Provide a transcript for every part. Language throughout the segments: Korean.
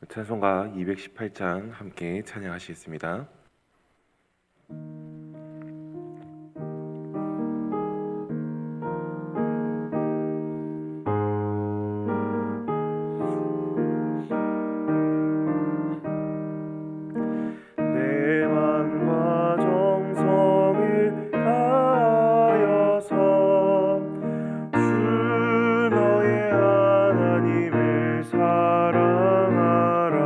찬송가 218장 함께 찬양하시겠습니다. 내 맘과 정성을 다하여서 주 너의 하나님을 사랑하라.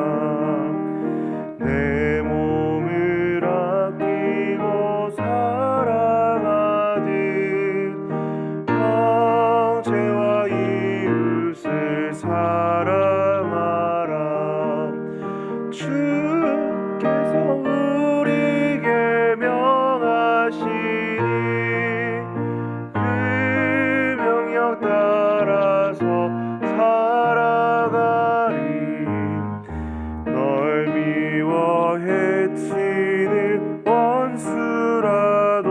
내 몸을 아끼고 사랑하듯 형제와 이웃을 사랑하라. 주께서 우리에게 명하시니 그 명령 따라서 살아가리. 널 미워 해치는 원수라도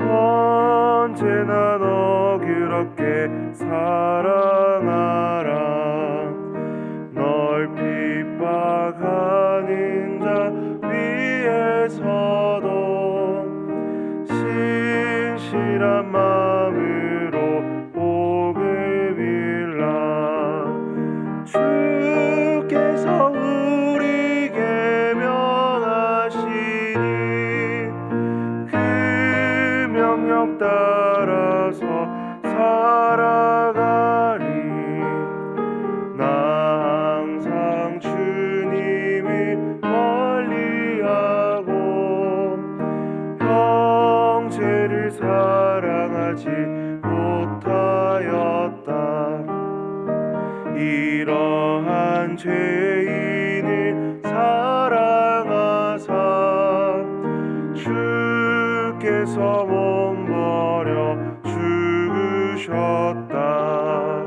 언제나 너그럽게 사랑하라. 널 핍박하는 자 위에서도 신실한 마음으로 복을 빌라. 주께서 우리에게 명하시니 그 명령 따라서 살아가리. 나 항상 주님을 멀리하고 형제를 사랑하지 못하였다. 이러한 죄인을 사랑하사 주께서 몸버려 죽으셨다.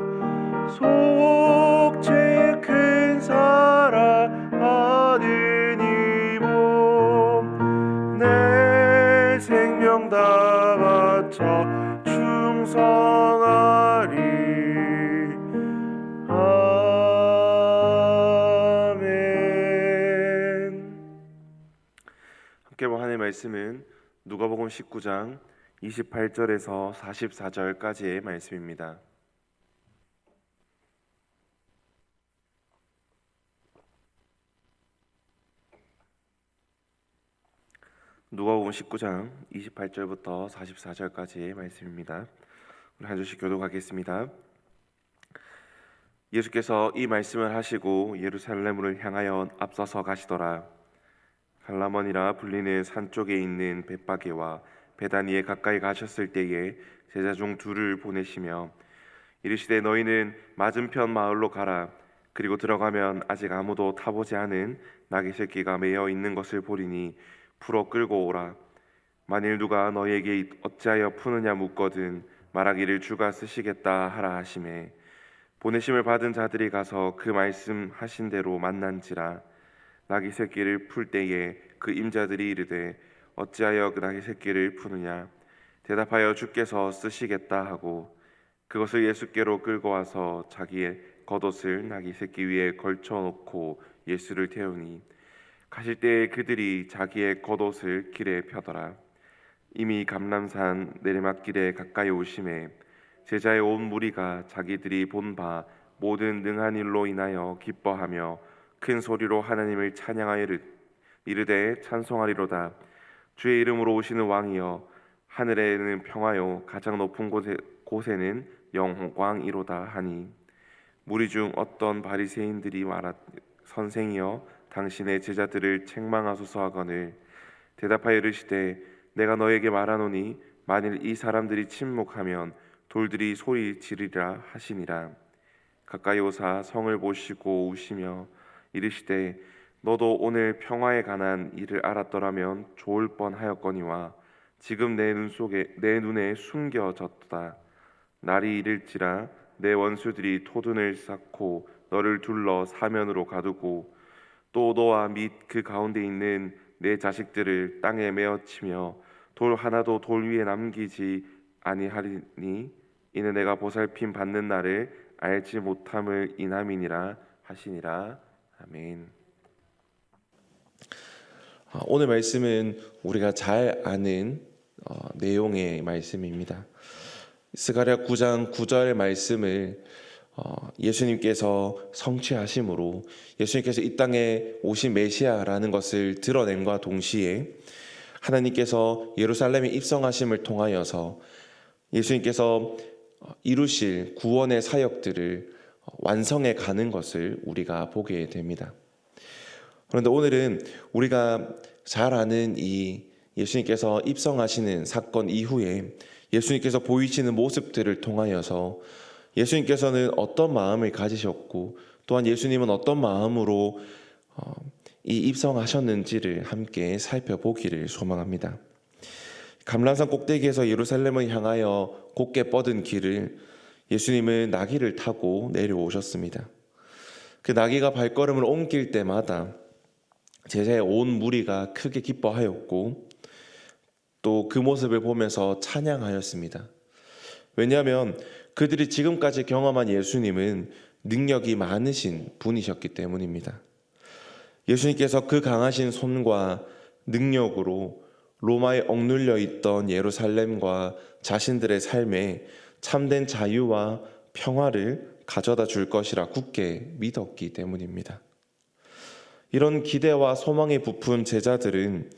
속죄의 큰 사랑 받은 이몸 내 생명 다 바쳐 충성하리. 아멘. 함께 본 하나님의 말씀은 누가복음 19장 28절에서 44절까지의 말씀입니다. 누가복음 19장 28절부터 44절까지의 말씀입니다. 우리 한 절씩 교독하겠습니다. 예수께서 이 말씀을 하시고 예루살렘으로 향하여 앞서서 가시더라. 갈라몬이라 불리는 산 쪽에 있는 벳바게와 베다니에 가까이 가셨을 때에 제자 중 둘을 보내시며 이르시되 너희는 맞은편 마을로 가라. 그리고 들어가면 아직 아무도 타보지 않은 나귀 새끼가 매어 있는 것을 보리니 풀어 끌고 오라. 만일 누가 너희에게 어찌하여 푸느냐 묻거든 말하기를 주가 쓰시겠다 하라 하시매 보내심을 받은 자들이 가서 그 말씀하신 대로 만난지라. 나귀 새끼를 풀 때에 그 임자들이 이르되 어찌하여 그 나귀 새끼를 푸느냐 대답하여 주께서 쓰시겠다 하고 그것을 예수께로 끌고 와서 자기의 겉옷을 나귀 새끼 위에 걸쳐놓고 예수를 태우니 가실 때에 그들이 자기의 겉옷을 길에 펴더라. 이미 감람산 내리막길에 가까이 오심에 제자의 온 무리가 자기들이 본 바 모든 능한 일로 인하여 기뻐하며 큰 소리로 하나님을 찬양하여 이르되 찬송하리로다. 주의 이름으로 오시는 왕이여 하늘에는 평화요 가장 높은 곳에는 영광이로다 하니 무리 중 어떤 바리새인들이 말하 선생이여 당신의 제자들을 책망하소서 하거늘 대답하여 이르시되 내가 너에게 말하노니 만일 이 사람들이 침묵하면 돌들이 소리 지르리라 하시니라. 가까이 오사 성을 보시고 우시며 이르시되 너도 오늘 평화에 관한 일을 알았더라면 좋을 뻔하였거니와 지금 내 눈에 숨겨졌다. 날이 이를지라 내 원수들이 토둔을 쌓고 너를 둘러 사면으로 가두고 또 너와 및 그 가운데 있는 내 자식들을 땅에 메어치며 돌 하나도 돌 위에 남기지 아니하리니 이는 내가 보살핌 받는 날을 알지 못함을 인함이니라 하시니라. 아멘. 오늘 말씀은 우리가 잘 아는 내용의 말씀입니다. 스가랴 9장 9절 말씀을 예수님께서 성취하심으로 예수님께서 이 땅에 오신 메시아라는 것을 드러냄과 동시에 하나님께서 예루살렘에 입성하심을 통하여서 예수님께서 이루실 구원의 사역들을 완성해 가는 것을 우리가 보게 됩니다. 그런데 오늘은 우리가 잘 아는 이 예수님께서 입성하시는 사건 이후에 예수님께서 보이시는 모습들을 통하여서 예수님께서는 어떤 마음을 가지셨고 또한 예수님은 어떤 마음으로 이 입성하셨는지를 함께 살펴보기를 소망합니다. 감람산 꼭대기에서 예루살렘을 향하여 곧게 뻗은 길을 예수님은 나귀를 타고 내려오셨습니다. 그 나귀가 발걸음을 옮길 때마다 제자의 온 무리가 크게 기뻐하였고 또 그 모습을 보면서 찬양하였습니다. 왜냐하면 그들이 지금까지 경험한 예수님은 능력이 많으신 분이셨기 때문입니다. 예수님께서 그 강하신 손과 능력으로 로마에 억눌려 있던 예루살렘과 자신들의 삶에 참된 자유와 평화를 가져다 줄 것이라 굳게 믿었기 때문입니다. 이런 기대와 소망에 부푼 제자들은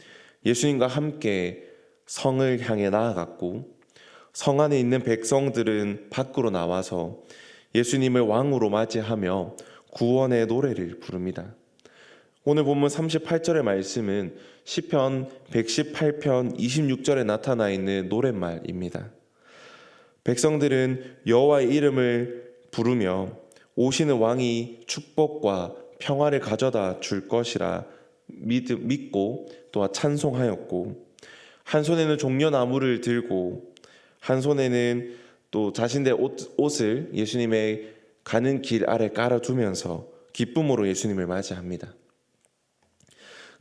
예수님과 함께 성을 향해 나아갔고 성 안에 있는 백성들은 밖으로 나와서 예수님을 왕으로 맞이하며 구원의 노래를 부릅니다. 오늘 본문 38절의 말씀은 시편 118편 26절에 나타나 있는 노랫말입니다. 백성들은 여호와의 이름을 부르며 오시는 왕이 축복과 평화를 가져다 줄 것이라 믿고 또한 찬송하였고 한 손에는 종려나무를 들고 한 손에는 또 자신의 옷을 예수님의 가는 길 아래 깔아두면서 기쁨으로 예수님을 맞이합니다.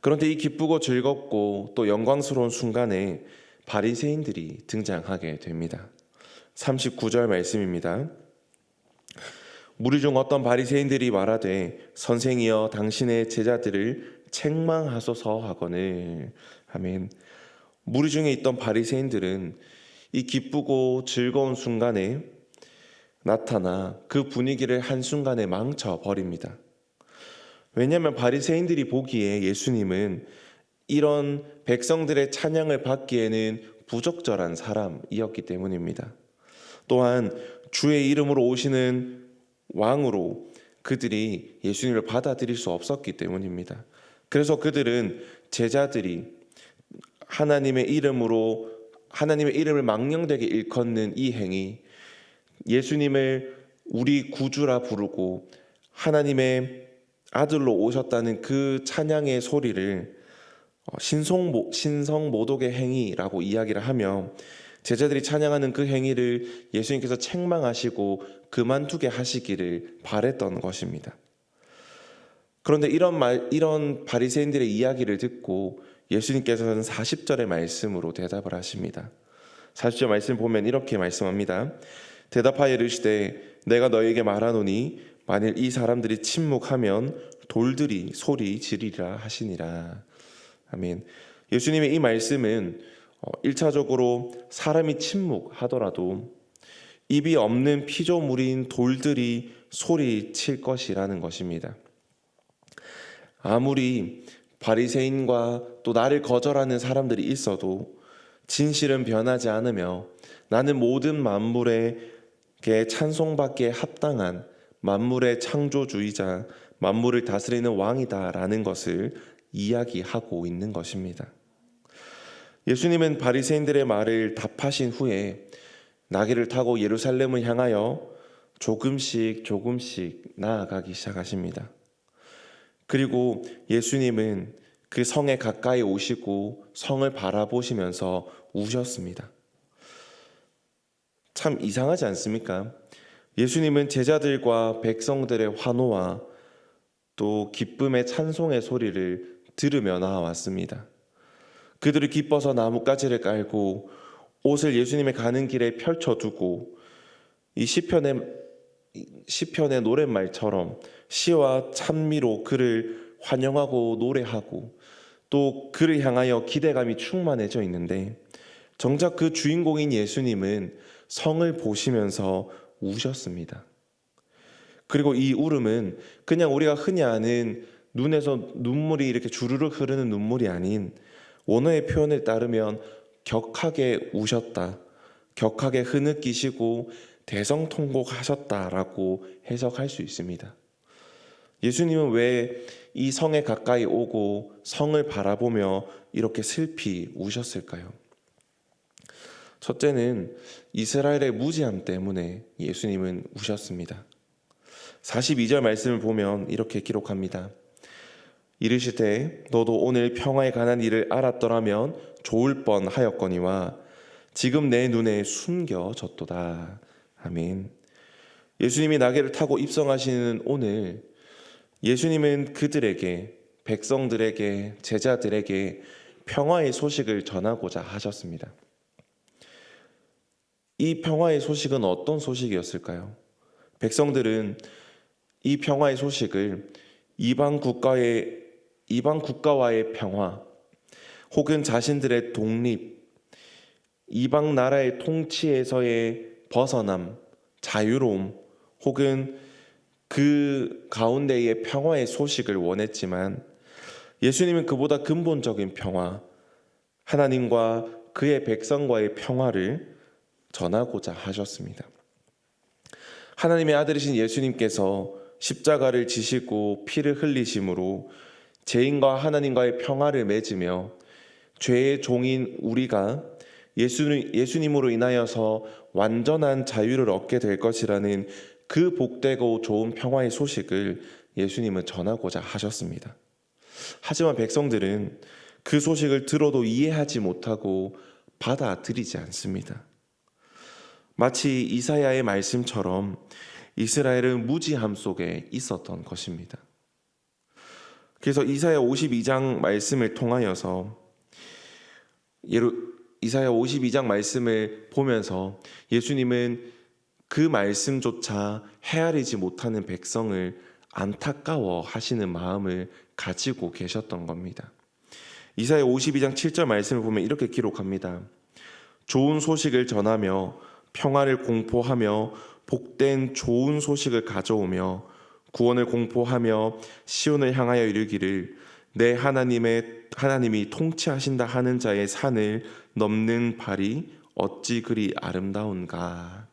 그런데 이 기쁘고 즐겁고 또 영광스러운 순간에 바리새인들이 등장하게 됩니다. 39절 말씀입니다. 무리 중 어떤 바리새인들이 말하되 선생이여 당신의 제자들을 책망하소서 하거늘. 아멘. 무리 중에 있던 바리새인들은 이 기쁘고 즐거운 순간에 나타나 그 분위기를 한순간에 망쳐버립니다. 왜냐하면 바리새인들이 보기에 예수님은 이런 백성들의 찬양을 받기에는 부적절한 사람이었기 때문입니다. 또한 주의 이름으로 오시는 왕으로 그들이 예수님을 받아들일 수 없었기 때문입니다. 그래서 그들은 제자들이 하나님의 이름을 망령되게 일컫는 이 행위, 예수님을 우리 구주라 부르고 하나님의 아들로 오셨다는 그 찬양의 소리를 신성모독의 행위라고 이야기를 하며 제자들이 찬양하는 그 행위를 예수님께서 책망하시고 그만두게 하시기를 바랬던 것입니다. 그런데 이런 바리새인들의 이야기를 듣고 예수님께서는 40절의 말씀으로 대답을 하십니다. 40절 말씀 보면 이렇게 말씀합니다. 대답하여 이르시되 내가 너에게 말하노니 만일 이 사람들이 침묵하면 돌들이 소리 지르리라 하시니라. 아멘. 예수님의 이 말씀은 1차적으로 사람이 침묵하더라도 입이 없는 피조물인 돌들이 소리칠 것이라는 것입니다. 아무리 바리새인과 또 나를 거절하는 사람들이 있어도 진실은 변하지 않으며 나는 모든 만물에게 찬송받기에 합당한 만물의 창조주이자 만물을 다스리는 왕이다라는 것을 이야기하고 있는 것입니다. 예수님은 바리새인들의 말을 답하신 후에 나귀를 타고 예루살렘을 향하여 조금씩 나아가기 시작하십니다. 그리고 예수님은 그 성에 가까이 오시고 성을 바라보시면서 우셨습니다. 참 이상하지 않습니까? 예수님은 제자들과 백성들의 환호와 또 기쁨의 찬송의 소리를 들으며 나아왔습니다. 그들이 기뻐서 나뭇가지를 깔고 옷을 예수님의 가는 길에 펼쳐두고 이 시편의 시편의 노랫말처럼 시와 찬미로 그를 환영하고 노래하고 또 그를 향하여 기대감이 충만해져 있는데, 정작 그 주인공인 예수님은 성을 보시면서 우셨습니다. 그리고 이 울음은 그냥 우리가 흔히 아는 눈에서 눈물이 이렇게 주르륵 흐르는 눈물이 아닌, 원어의 표현을 따르면 격하게 우셨다, 격하게 흐느끼시고 대성통곡하셨다라고 해석할 수 있습니다. 예수님은 왜 이 성에 가까이 오고 성을 바라보며 이렇게 슬피 우셨을까요? 첫째는 이스라엘의 무지함 때문에 예수님은 우셨습니다. 42절 말씀을 보면 이렇게 기록합니다. 이르시되 너도 오늘 평화에 관한 일을 알았더라면 좋을 뻔하였거니와 지금 내 눈에 숨겨졌도다. 아멘. 예수님이 나귀를 타고 입성하시는 오늘, 예수님은 그들에게, 백성들에게, 제자들에게 평화의 소식을 전하고자 하셨습니다. 이 평화의 소식은 어떤 소식이었을까요? 백성들은 이 평화의 소식을 이방 국가와의 평화, 혹은 자신들의 독립, 이방 나라의 통치에서의 벗어남, 자유로움, 혹은 그 가운데의 평화의 소식을 원했지만, 예수님은 그보다 근본적인 평화, 하나님과 그의 백성과의 평화를 전하고자 하셨습니다. 하나님의 아들이신 예수님께서 십자가를 지시고 피를 흘리심으로 죄인과 하나님과의 평화를 맺으며 죄의 종인 우리가 예수님으로 인하여서 완전한 자유를 얻게 될 것이라는 그 복되고 좋은 평화의 소식을 예수님은 전하고자 하셨습니다. 하지만 백성들은 그 소식을 들어도 이해하지 못하고 받아들이지 않습니다. 마치 이사야의 말씀처럼 이스라엘은 무지함 속에 있었던 것입니다. 그래서 이사야 52장 말씀을 통하여서, 이사야 52장 말씀을 보면서 예수님은 그 말씀조차 헤아리지 못하는 백성을 안타까워 하시는 마음을 가지고 계셨던 겁니다. 이사야 52장 7절 말씀을 보면 이렇게 기록합니다. 좋은 소식을 전하며 평화를 공포하며 복된 좋은 소식을 가져오며 구원을 공포하며 시온을 향하여 이르기를 내 하나님이 통치하신다 하는 자의 산을 넘는 발이 어찌 그리 아름다운가.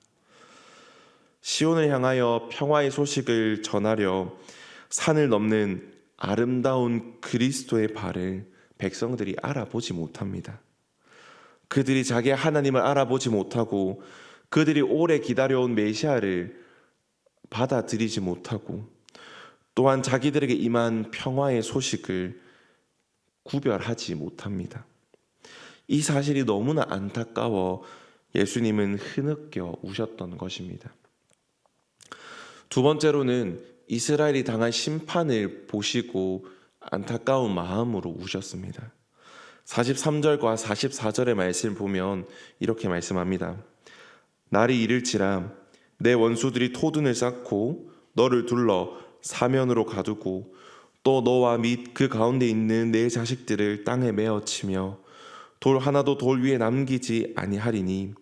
시온을 향하여 평화의 소식을 전하려 산을 넘는 아름다운 그리스도의 발을 백성들이 알아보지 못합니다. 그들이 자기의 하나님을 알아보지 못하고 그들이 오래 기다려온 메시아를 받아들이지 못하고 또한 자기들에게 임한 평화의 소식을 구별하지 못합니다. 이 사실이 너무나 안타까워 예수님은 흐느껴 우셨던 것입니다. 두 번째로는 이스라엘이 당한 심판을 보시고 안타까운 마음으로 우셨습니다. 43절과 44절의 말씀을 보면 이렇게 말씀합니다. 날이 이를지라 내 원수들이 토둔을 쌓고 너를 둘러 사면으로 가두고 또 너와 및 그 가운데 있는 내 자식들을 땅에 메어치며 돌 하나도 돌 위에 남기지 아니하리니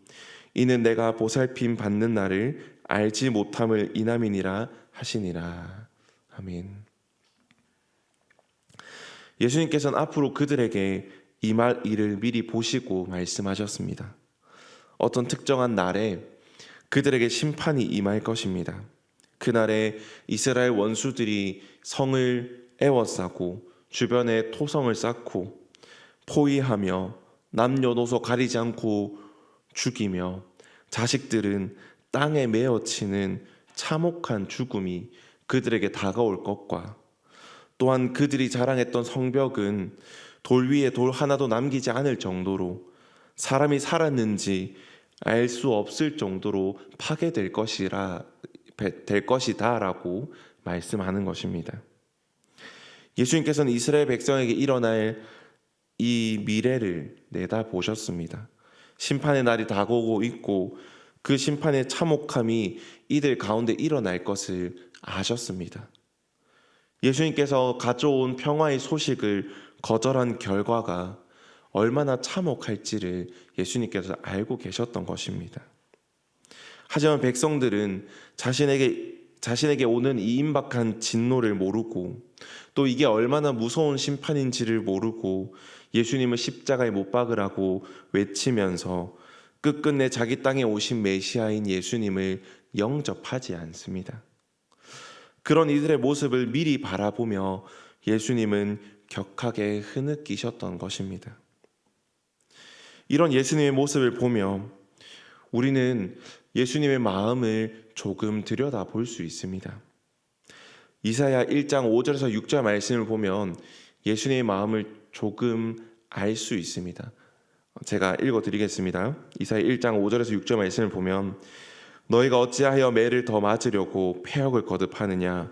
이는 내가 보살핌 받는 날을 알지 못함을 인함이니라 하시니라. 아멘. 예수님께서는 앞으로 그들에게 임할 일을 미리 보시고 말씀하셨습니다. 어떤 특정한 날에 그들에게 심판이 임할 것입니다. 그날에 이스라엘 원수들이 성을 에워싸고 주변에 토성을 쌓고 포위하며 남녀노소 가리지 않고 죽이며 자식들은 땅에 메어치는 참혹한 죽음이 그들에게 다가올 것과 또한 그들이 자랑했던 성벽은 돌 위에 돌 하나도 남기지 않을 정도로 사람이 살았는지 알 수 없을 정도로 파괴될 것이다라고 말씀하는 것입니다. 예수님께서는 이스라엘 백성에게 일어날 이 미래를 내다보셨습니다. 심판의 날이 다가오고 있고 그 심판의 참혹함이 이들 가운데 일어날 것을 아셨습니다. 예수님께서 가져온 평화의 소식을 거절한 결과가 얼마나 참혹할지를 예수님께서 알고 계셨던 것입니다. 하지만 백성들은 자신에게 오는 이 임박한 진노를 모르고 또 이게 얼마나 무서운 심판인지를 모르고 예수님을 십자가에 못 박으라고 외치면서 끝끝내 자기 땅에 오신 메시아인 예수님을 영접하지 않습니다. 그런 이들의 모습을 미리 바라보며 예수님은 격하게 흐느끼셨던 것입니다. 이런 예수님의 모습을 보며 우리는 예수님의 마음을 조금 들여다볼 수 있습니다. 이사야 1장 5절에서 6절 말씀을 보면 예수님의 마음을 조금 알 수 있습니다. 제가 읽어드리겠습니다. 이사야 1장 5절에서 6절 말씀을 보면 너희가 어찌하여 매를 더 맞으려고 패역을 거듭하느냐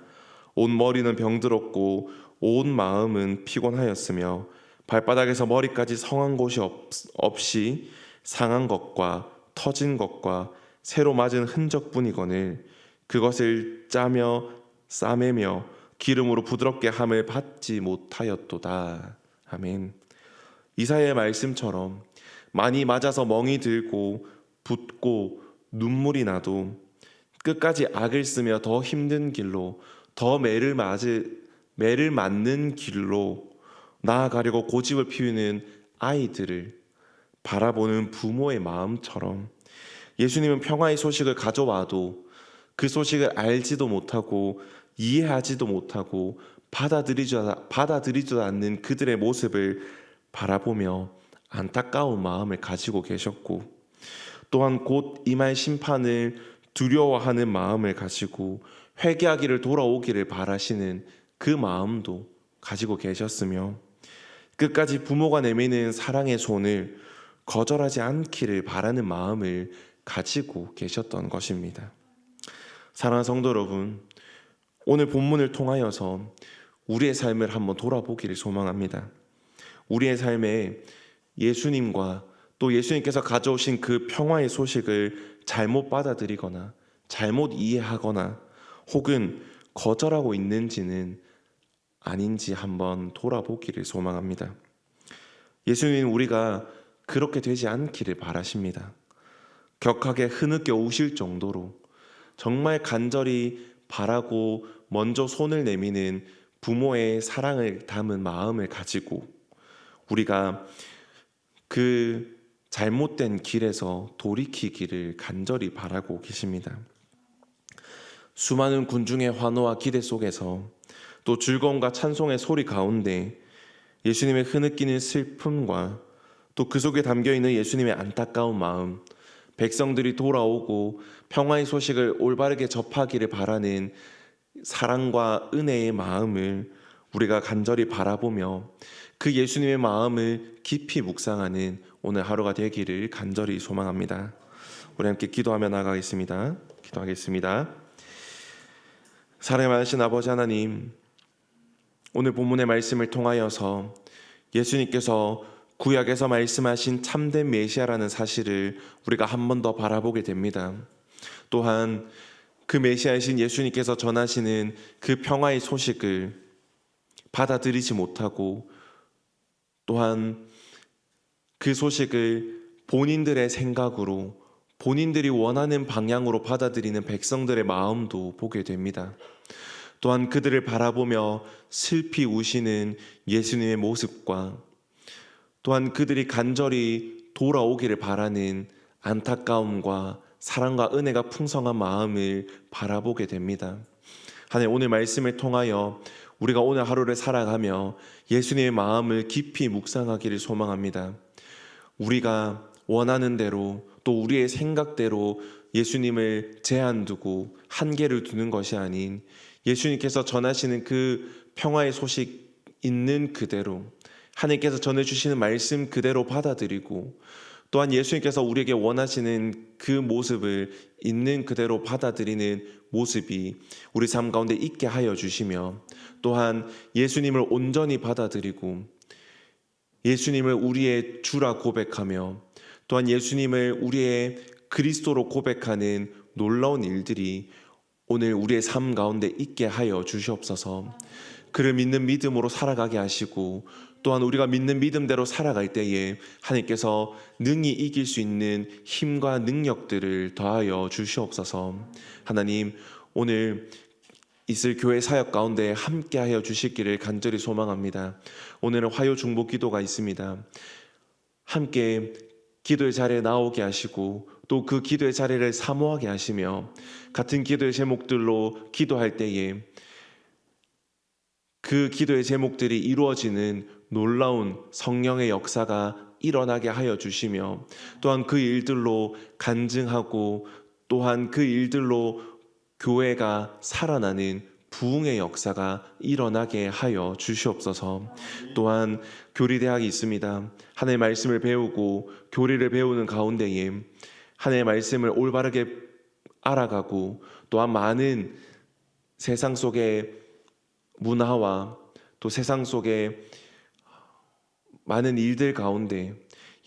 온 머리는 병들었고 온 마음은 피곤하였으며 발바닥에서 머리까지 성한 곳이 없이 상한 것과 터진 것과 새로 맞은 흔적뿐이거늘 그것을 짜며 싸매며 기름으로 부드럽게 함을 받지 못하였도다. 아멘. 이사야의 말씀처럼 많이 맞아서 멍이 들고 붓고 눈물이 나도 끝까지 악을 쓰며 더 힘든 길로 더 매를 맞는 길로 나아가려고 고집을 피우는 아이들을 바라보는 부모의 마음처럼 예수님은 평화의 소식을 가져와도 그 소식을 알지도 못하고 이해하지도 못하고 받아들이지도 않는 그들의 모습을 바라보며 안타까운 마음을 가지고 계셨고 또한 곧 임할 심판을 두려워하는 마음을 가지고 회개하기를 돌아오기를 바라시는 그 마음도 가지고 계셨으며 끝까지 부모가 내미는 사랑의 손을 거절하지 않기를 바라는 마음을 가지고 계셨던 것입니다. 사랑하는 성도 여러분, 오늘 본문을 통하여서 우리의 삶을 한번 돌아보기를 소망합니다. 우리의 삶에 예수님과 또 예수님께서 가져오신 그 평화의 소식을 잘못 받아들이거나 잘못 이해하거나 혹은 거절하고 있는지는 아닌지 한번 돌아보기를 소망합니다. 예수님은 우리가 그렇게 되지 않기를 바라십니다. 격하게 흐느껴 우실 정도로 정말 간절히 바라고 먼저 손을 내미는 부모의 사랑을 담은 마음을 가지고 우리가 그 잘못된 길에서 돌이키기를 간절히 바라고 계십니다. 수많은 군중의 환호와 기대 속에서 또 즐거움과 찬송의 소리 가운데 예수님의 흐느끼는 슬픔과 또 그 속에 담겨있는 예수님의 안타까운 마음, 백성들이 돌아오고 평화의 소식을 올바르게 접하기를 바라는 사랑과 은혜의 마음을 우리가 간절히 바라보며 그 예수님의 마음을 깊이 묵상하는 오늘 하루가 되기를 간절히 소망합니다. 우리 함께 기도하며 나가겠습니다. 기도하겠습니다. 사랑의 많으신 아버지 하나님, 오늘 본문의 말씀을 통하여서 예수님께서 구약에서 말씀하신 참된 메시아라는 사실을 우리가 한 번 더 바라보게 됩니다. 또한 그 메시아이신 예수님께서 전하시는 그 평화의 소식을 받아들이지 못하고 또한 그 소식을 본인들의 생각으로 본인들이 원하는 방향으로 받아들이는 백성들의 마음도 보게 됩니다. 또한 그들을 바라보며 슬피 우시는 예수님의 모습과 또한 그들이 간절히 돌아오기를 바라는 안타까움과 사랑과 은혜가 풍성한 마음을 바라보게 됩니다. 하나님, 오늘 말씀을 통하여 우리가 오늘 하루를 살아가며 예수님의 마음을 깊이 묵상하기를 소망합니다. 우리가 원하는 대로 또 우리의 생각대로 예수님을 제한 두고 한계를 두는 것이 아닌 예수님께서 전하시는 그 평화의 소식 있는 그대로 하나님께서 전해주시는 말씀 그대로 받아들이고 또한 예수님께서 우리에게 원하시는 그 모습을 있는 그대로 받아들이는 모습이 우리 삶 가운데 있게 하여 주시며 또한 예수님을 온전히 받아들이고 예수님을 우리의 주라 고백하며 또한 예수님을 우리의 그리스도로 고백하는 놀라운 일들이 오늘 우리의 삶 가운데 있게 하여 주시옵소서. 그를 믿는 믿음으로 살아가게 하시고 또한 우리가 믿는 믿음대로 살아갈 때에 하나님께서 능히 이길 수 있는 힘과 능력들을 더하여 주시옵소서. 하나님, 오늘 있을 교회 사역 가운데 함께하여 주시기를 간절히 소망합니다. 오늘은 화요 중보 기도가 있습니다. 함께 기도의 자리에 나오게 하시고 또 그 기도의 자리를 사모하게 하시며 같은 기도의 제목들로 기도할 때에 그 기도의 제목들이 이루어지는 놀라운 성령의 역사가 일어나게 하여 주시며 또한 그 일들로 간증하고 또한 그 일들로 교회가 살아나는 부흥의 역사가 일어나게 하여 주시옵소서. 또한 교리대학이 있습니다. 하나님의 말씀을 배우고 교리를 배우는 가운데에 하나님의 말씀을 올바르게 알아가고 또한 많은 세상 속의 문화와 또 세상 속의 많은 일들 가운데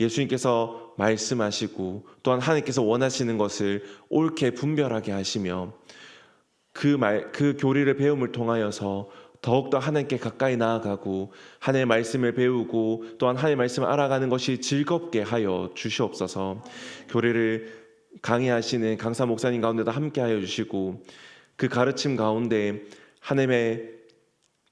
예수님께서 말씀하시고 또한 하나님께서 원하시는 것을 옳게 분별하게 하시며 그 교리를 배움을 통하여서 더욱더 하나님께 가까이 나아가고 하나님의 말씀을 배우고 또한 하나님의 말씀을 알아가는 것이 즐겁게 하여 주시옵소서. 교리를 강의하시는 강사 목사님 가운데도 함께 하여 주시고 그 가르침 가운데 하나님의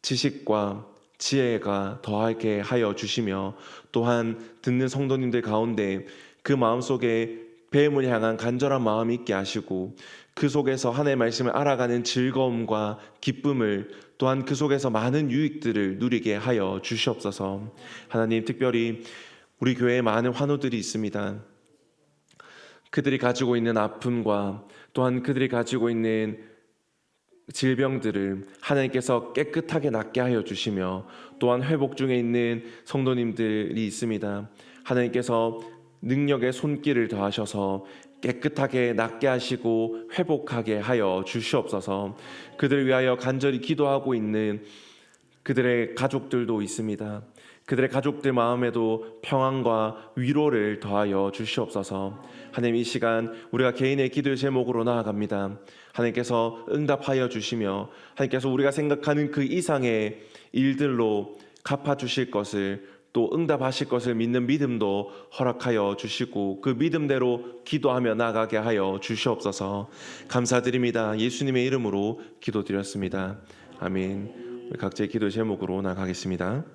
지식과 지혜가 더하게 하여 주시며 또한 듣는 성도님들 가운데 그 마음속에 배움을 향한 간절한 마음이 있게 하시고 그 속에서 하나님의 말씀을 알아가는 즐거움과 기쁨을 또한 그 속에서 많은 유익들을 누리게 하여 주시옵소서. 하나님, 특별히 우리 교회에 많은 환우들이 있습니다. 그들이 가지고 있는 아픔과 또한 그들이 가지고 있는 질병들을 하나님께서 깨끗하게 낫게 하여 주시며 또한 회복 중에 있는 성도님들이 있습니다. 하나님께서 능력의 손길을 더하셔서 깨끗하게 낫게 하시고 회복하게 하여 주시옵소서. 그들을 위하여 간절히 기도하고 있는 그들의 가족들도 있습니다. 그들의 가족들 마음에도 평안과 위로를 더하여 주시옵소서. 하나님, 이 시간 우리가 개인의 기도의 제목으로 나아갑니다. 하나님께서 응답하여 주시며 하나님께서 우리가 생각하는 그 이상의 일들로 갚아주실 것을 또 응답하실 것을 믿는 믿음도 허락하여 주시고 그 믿음대로 기도하며 나아가게 하여 주시옵소서. 감사드립니다. 예수님의 이름으로 기도드렸습니다. 아멘. 각자의 기도 제목으로 나가겠습니다.